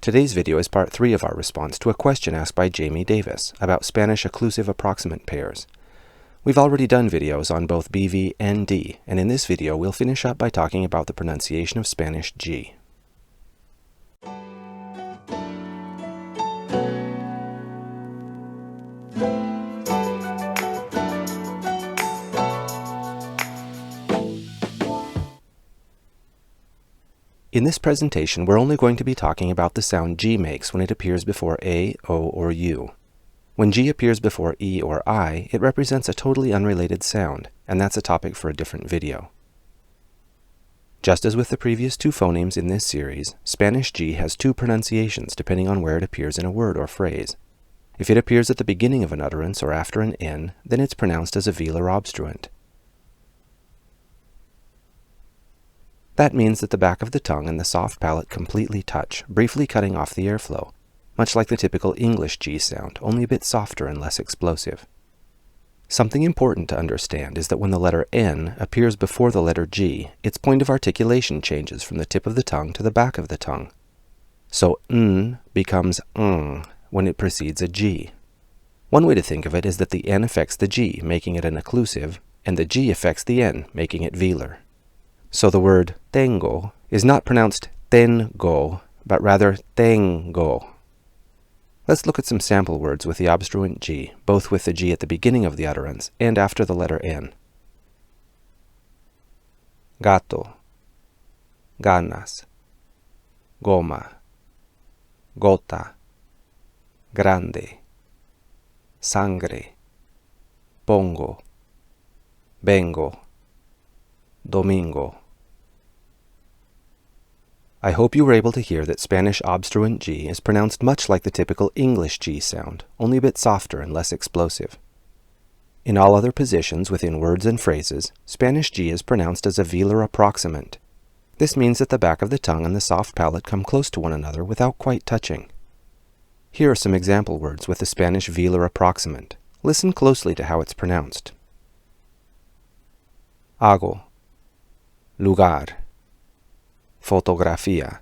Today's video is part 3 of our response to a question asked by Jamie Davis about Spanish occlusive approximant pairs. We've already done videos on both BV and D, and in this video we'll finish up by talking about the pronunciation of Spanish G. In this presentation, we're only going to be talking about the sound G makes when it appears before A, O, or U. When G appears before E or I, it represents a totally unrelated sound, and that's a topic for a different video. Just as with the previous two phonemes in this series, Spanish G has two pronunciations depending on where it appears in a word or phrase. If it appears at the beginning of an utterance or after an N, then it's pronounced as a velar obstruent. That means that the back of the tongue and the soft palate completely touch, briefly cutting off the airflow, much like the typical English G sound, only a bit softer and less explosive. Something important to understand is that when the letter N appears before the letter G, its point of articulation changes from the tip of the tongue to the back of the tongue. So N becomes ng when it precedes a G. One way to think of it is that the N affects the G, making it an occlusive, and the G affects the N, making it velar. So the word tengo is not pronounced tengo, but rather tengo. Let's look at some sample words with the obstruent G, both with the G at the beginning of the utterance and after the letter N. Gato, ganas, goma, gota, grande, sangre, pongo, vengo, domingo. I hope you were able to hear that Spanish obstruent G is pronounced much like the typical English G sound, only a bit softer and less explosive. In all other positions within words and phrases, Spanish G is pronounced as a velar approximant. This means that the back of the tongue and the soft palate come close to one another without quite touching. Here are some example words with the Spanish velar approximant. Listen closely to how it's pronounced. Hago, lugar, fotografía,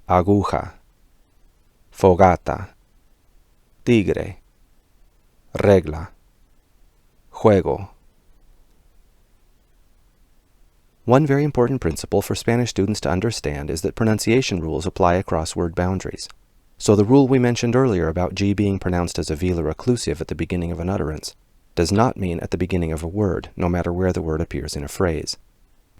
aguja, fogata, tigre, regla, juego. One very important principle for Spanish students to understand is that pronunciation rules apply across word boundaries. So the rule we mentioned earlier about G being pronounced as a velar occlusive at the beginning of an utterance does not mean at the beginning of a word, no matter where the word appears in a phrase.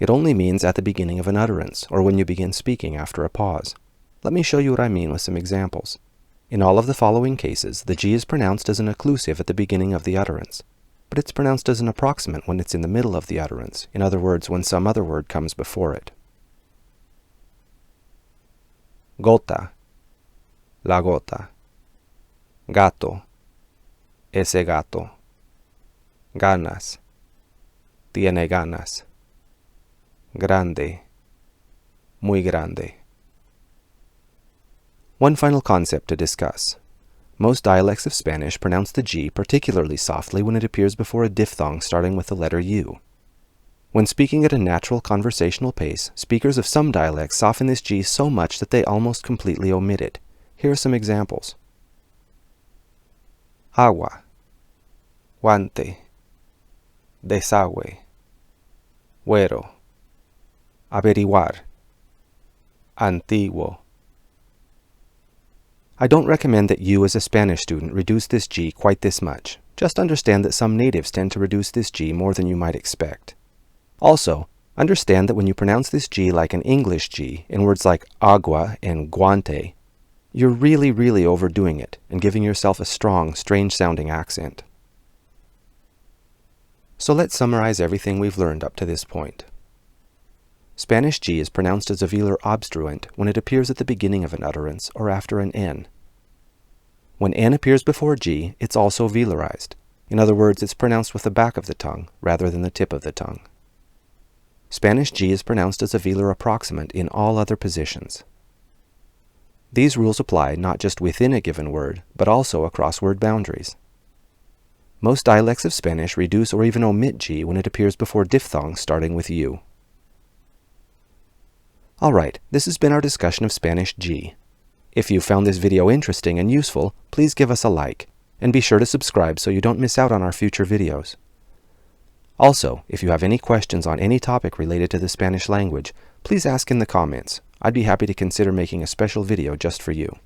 It only means at the beginning of an utterance, or when you begin speaking after a pause. Let me show you what I mean with some examples. In all of the following cases, the G is pronounced as an occlusive at the beginning of the utterance, but it's pronounced as an approximant when it's in the middle of the utterance, in other words, when some other word comes before it. Gota, la gota. Gato, ese gato. Ganas, tiene ganas. Grande, muy grande. One final concept to discuss. Most dialects of Spanish pronounce the G particularly softly when it appears before a diphthong starting with the letter U. When speaking at a natural conversational pace, speakers of some dialects soften this G so much that they almost completely omit it. Here are some examples. Agua, guante, desagüe, güero, averiguar, antiguo. I don't recommend that you as a Spanish student reduce this G quite this much. Just understand that some natives tend to reduce this G more than you might expect. Also, understand that when you pronounce this G like an English G in words like agua and guante, you're really overdoing it and giving yourself a strong, strange-sounding accent. So let's summarize everything we've learned up to this point. Spanish G is pronounced as a velar obstruent when it appears at the beginning of an utterance or after an N. When N appears before G, it's also velarized. In other words, it's pronounced with the back of the tongue rather than the tip of the tongue. Spanish G is pronounced as a velar approximant in all other positions. These rules apply not just within a given word, but also across word boundaries. Most dialects of Spanish reduce or even omit G when it appears before diphthongs starting with U. Alright, this has been our discussion of Spanish G. If you found this video interesting and useful, please give us a like, and be sure to subscribe so you don't miss out on our future videos. Also, if you have any questions on any topic related to the Spanish language, please ask in the comments. I'd be happy to consider making a special video just for you.